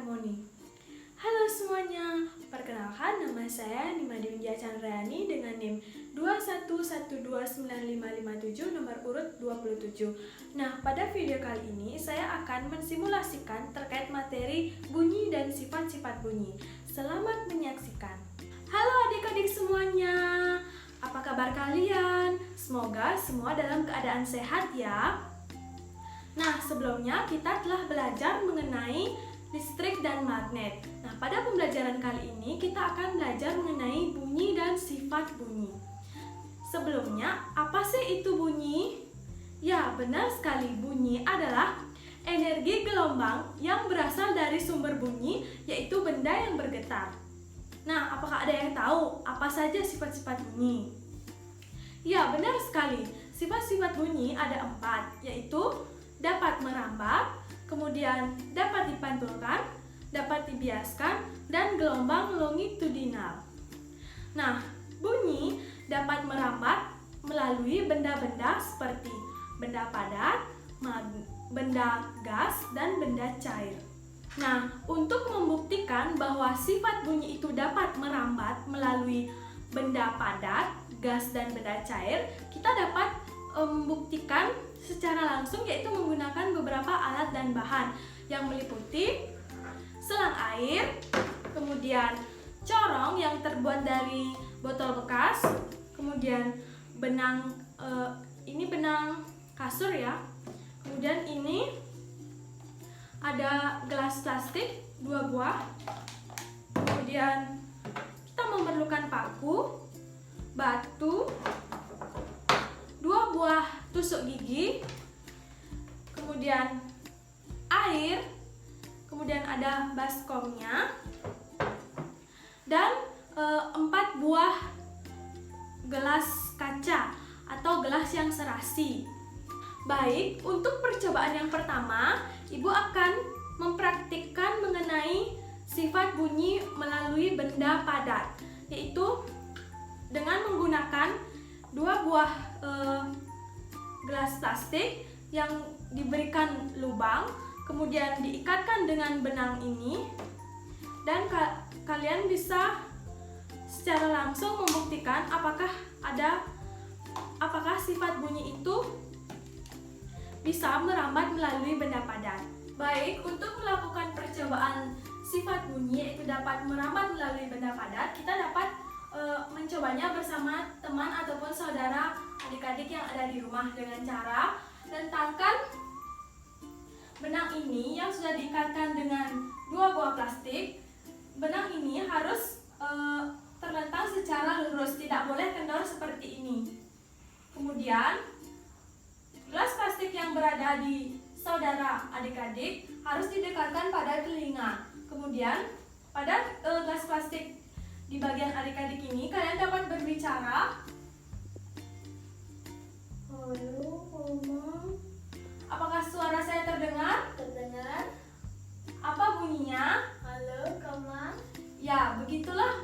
harmoni. Halo semuanya, perkenalkan nama saya Nima Dewi Chandrayani dengan NIM 21129557 nomor urut 27. Nah, pada video kali ini saya akan mensimulasikan terkait materi bunyi dan sifat-sifat bunyi. Selamat menyaksikan. Halo adik-adik semuanya, apa kabar kalian? Semoga semua dalam keadaan sehat ya. Nah, sebelumnya kita telah belajar mengenai listrik dan magnet. Nah, pada pembelajaran kali ini kita akan belajar mengenai bunyi dan sifat bunyi. Sebelumnya, apa sih itu bunyi? Ya, benar sekali, bunyi adalah energi gelombang yang berasal dari sumber bunyi, yaitu benda yang bergetar. Nah, apakah ada yang tahu apa saja sifat-sifat bunyi? Ya, benar sekali. Sifat-sifat bunyi ada 4, yaitu dapat merambat, kemudian dapat dipantulkan, dapat dibiaskan, dan gelombang longitudinal. Nah, bunyi dapat merambat melalui benda-benda seperti benda padat, benda gas, dan benda cair. Nah, untuk membuktikan bahwa sifat bunyi itu dapat merambat melalui benda padat, gas, dan benda cair, kita dapat membuktikan secara langsung, yaitu menggunakan beberapa alat dan bahan yang meliputi selang air, kemudian corong yang terbuat dari botol bekas, kemudian benang, ini benang kasur ya, kemudian ini ada gelas plastik 2 buah, kemudian kita memerlukan paku, batu, 2 buah tusuk gigi, kemudian air, kemudian ada baskomnya, dan 4 buah gelas kaca atau gelas yang serasi. Baik, untuk percobaan yang pertama, Ibu akan mempraktikkan mengenai sifat bunyi melalui benda padat, yaitu dengan menggunakan 2 buah gelas plastik yang diberikan lubang, kemudian diikatkan dengan benang ini, dan kalian bisa secara langsung membuktikan apakah sifat bunyi itu bisa merambat melalui benda padat. Baik, untuk melakukan percobaan sifat bunyi yaitu dapat merambat melalui benda padat, kita dapat mencobanya bersama teman ataupun saudara adik-adik yang ada di rumah dengan cara rentangkan benang ini yang sudah diikatkan dengan 2 buah plastik. Benang ini harus terlentang secara lurus, tidak boleh kendor seperti ini. Kemudian gelas plastik yang berada di saudara adik-adik harus didekatkan pada telinga. Kemudian pada gelas plastik di bagian adik-adik ini kalian dapat berbicara. Halo, Mama. Apakah suara saya terdengar? Terdengar. Apa bunyinya? Halo, Kama. Ya, begitulah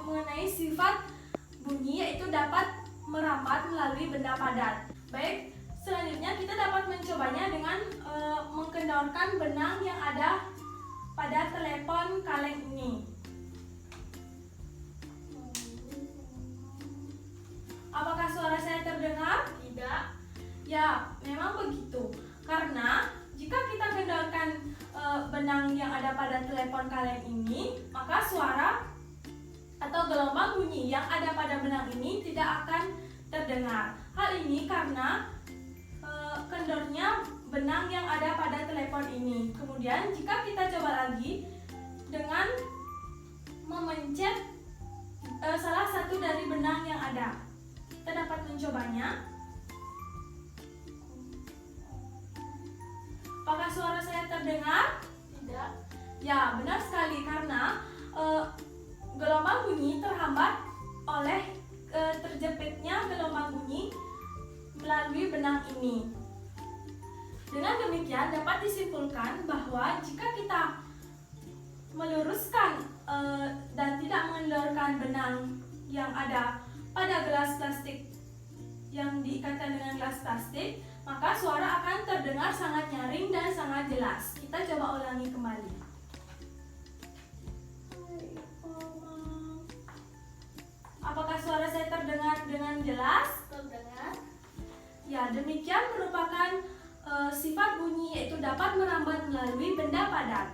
mengenai sifat bunyi, yaitu dapat merambat melalui benda padat. Baik, selanjutnya kita dapat mencobanya dengan mengkendorkan benang yang ada pada telepon kaleng ini. Apakah suara saya terdengar? Tidak. Ya, memang begitu. Karena jika kita kendorkan benang yang ada pada telepon kaleng ini, maka suara atau gelombang bunyi yang ada pada benang ini tidak akan terdengar. Hal ini karena kendornya benang yang ada pada telepon ini. Kemudian jika kita coba lagi dengan memencet salah satu dari benang yang ada, kita dapat mencobanya. Apakah suara saya terdengar? Tidak. Ya, benar sekali, karena gelombang bunyi terhambat oleh terjepitnya gelombang bunyi melalui benang ini. Dengan demikian dapat disimpulkan bahwa jika kita meluruskan dan tidak mengendorkan benang yang ada pada gelas plastik yang diikatkan dengan gelas plastik, maka suara akan terdengar sangat nyaring dan sangat jelas. Kita coba ulangi kembali. terdengar dengan jelas? Terdengar. Ya, demikian merupakan sifat bunyi, yaitu dapat merambat melalui benda padat.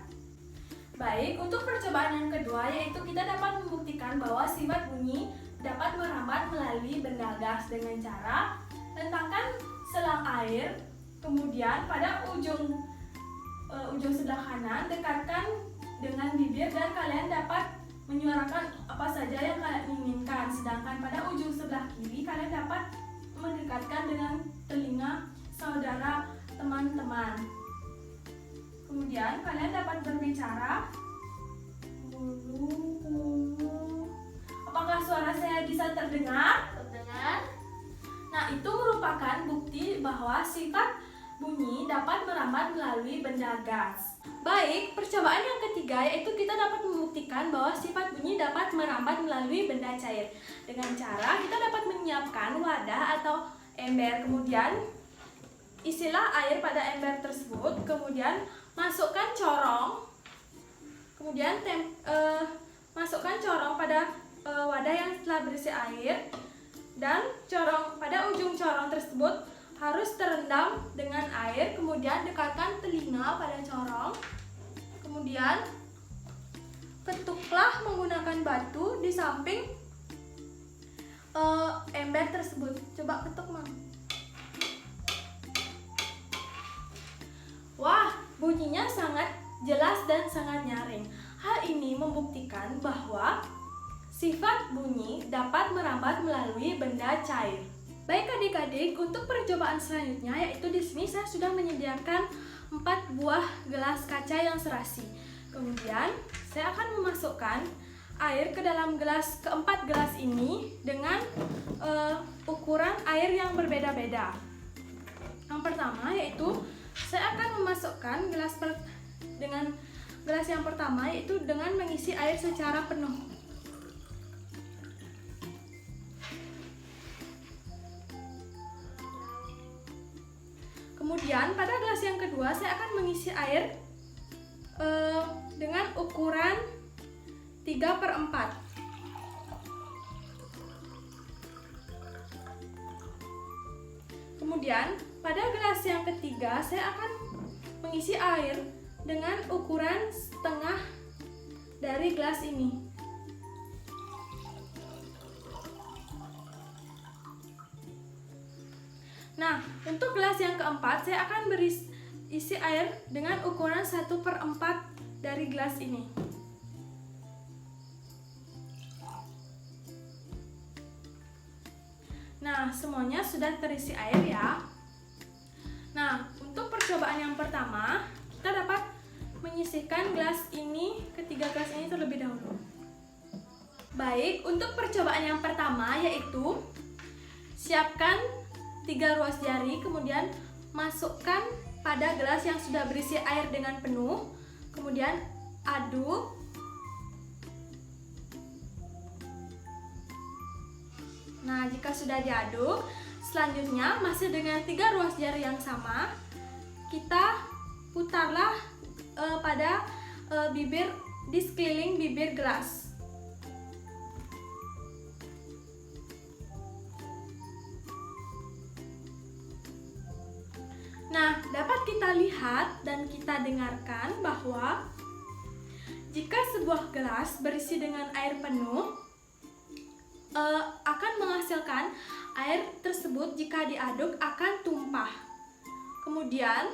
Baik, untuk percobaan yang kedua, yaitu kita dapat membuktikan bahwa sifat bunyi dapat merambat melalui benda gas dengan cara letakkan selang air, kemudian pada ujung sebelah kanan dekatkan dengan bibir dan kalian dapat menyuarakan apa saja yang kalian inginkan. Sedangkan pada ujung sebelah kiri kalian dapat mendekatkan dengan telinga saudara teman-teman. Kemudian kalian dapat berbicara. Apakah suara saya bisa terdengar? Terdengar. Nah, itu merupakan bukti bahwa sifat bunyi dapat merambat melalui benda gas. Baik, percobaan yang ketiga yaitu kita dapat membuktikan bahwa sifat bunyi dapat merambat melalui benda cair. Dengan cara kita dapat menyiapkan wadah atau ember, kemudian isilah air pada ember tersebut, kemudian masukkan corong, kemudian masukkan corong pada wadah yang telah berisi air, dan pada ujung corong tersebut harus terendam dengan air, kemudian dekatkan telinga pada corong, kemudian ketuklah menggunakan batu di samping ember tersebut. Coba ketuk, Mam. Wah, bunyinya sangat jelas dan sangat nyaring. Hal ini membuktikan bahwa sifat bunyi dapat merambat melalui benda cair. Baik adik-adik, untuk percobaan selanjutnya yaitu di sini saya sudah menyediakan 4 buah gelas kaca yang serasi. Kemudian saya akan memasukkan air ke dalam keempat gelas ini dengan ukuran air yang berbeda-beda. Yang pertama yaitu saya akan memasukkan dengan gelas yang pertama yaitu dengan mengisi air secara penuh. Kemudian pada gelas yang kedua saya akan mengisi air dengan ukuran 3/4. Kemudian pada gelas yang ketiga saya akan mengisi air dengan ukuran setengah dari gelas ini. Nah, untuk gelas yang keempat saya akan isi air dengan ukuran 1/4 dari gelas ini. Nah, semuanya sudah terisi air ya. Nah, untuk percobaan yang pertama, kita dapat menyisihkan ketiga gelas ini terlebih dahulu. Baik, untuk percobaan yang pertama yaitu siapkan 3 ruas jari, kemudian masukkan pada gelas yang sudah berisi air dengan penuh, kemudian aduk. Nah, jika sudah diaduk, selanjutnya masih dengan 3 ruas jari yang sama, kita putarlah pada di sekeliling bibir gelas. Nah, dapat kita lihat dan kita dengarkan bahwa jika sebuah gelas berisi dengan air penuh, akan menghasilkan air tersebut jika diaduk akan tumpah. Kemudian,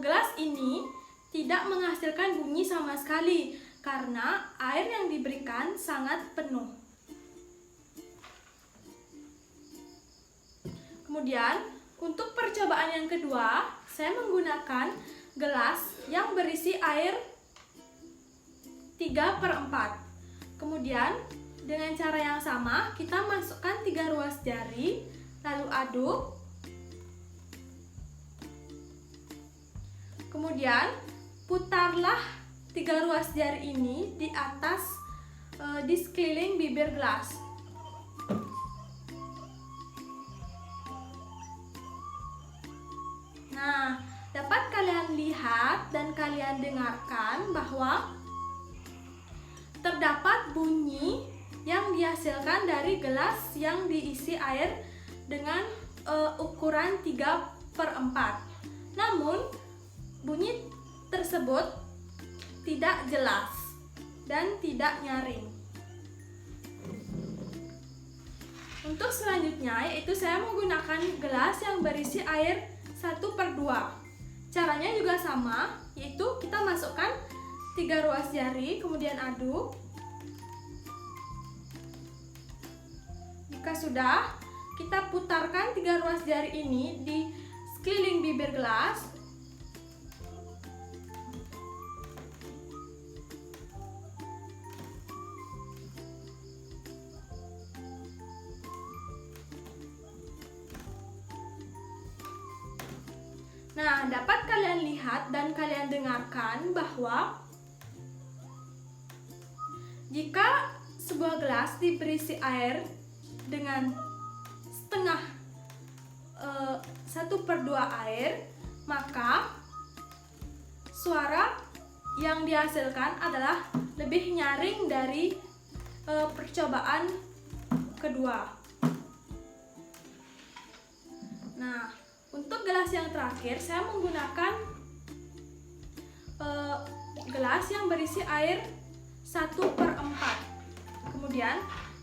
gelas ini tidak menghasilkan bunyi sama sekali karena air yang diberikan sangat penuh. Kemudian, untuk percobaan yang kedua, saya menggunakan gelas yang berisi air 3/4. Kemudian, dengan cara yang sama, kita masukkan 3 ruas jari, lalu aduk. Kemudian, putarlah 3 ruas jari ini di atas, di sekeliling bibir gelas. Nah, dapat kalian lihat dan kalian dengarkan bahwa terdapat bunyi yang dihasilkan dari gelas yang diisi air dengan ukuran 3/4. Namun, bunyi tersebut tidak jelas dan tidak nyaring. Untuk selanjutnya, yaitu saya menggunakan gelas yang berisi air 1/2. Caranya juga sama, yaitu kita masukkan 3 ruas jari, kemudian aduk. Jika sudah, kita putarkan 3 ruas jari ini di sekeliling bibir gelas. Nah, dapat kalian lihat dan kalian dengarkan bahwa jika sebuah gelas berisi air dengan setengah 1/2 air, maka suara yang dihasilkan adalah lebih nyaring dari percobaan kedua. Nah, untuk gelas yang terakhir, saya menggunakan gelas yang berisi air 1/4. Kemudian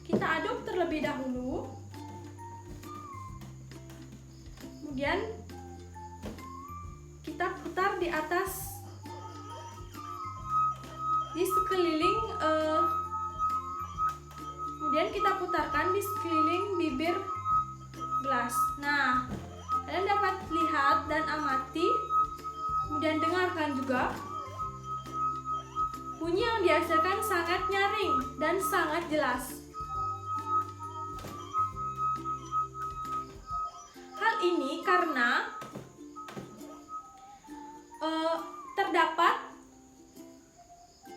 kita aduk terlebih dahulu. Kemudian kita putar di atas, di sekeliling, kemudian kita putarkan di sekeliling bibir gelas. Nah, kalian dapat lihat dan amati, kemudian dengarkan juga. Bunyi yang dihasilkan sangat nyaring dan sangat jelas. Hal ini karena terdapat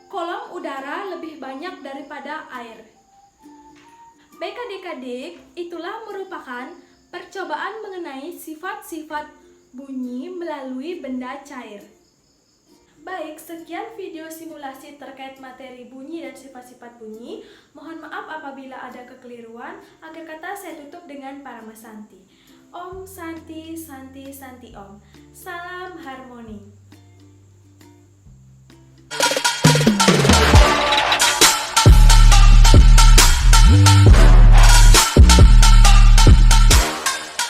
kolom udara lebih banyak daripada air. Baik adik-adik, itulah merupakan percobaan mengenai sifat-sifat bunyi melalui benda cair. Baik, sekian video simulasi terkait materi bunyi dan sifat-sifat bunyi. Mohon maaf apabila ada kekeliruan. Akhir kata saya tutup dengan Parama Santi. Om Santi Santi Santi Om. Salam harmoni.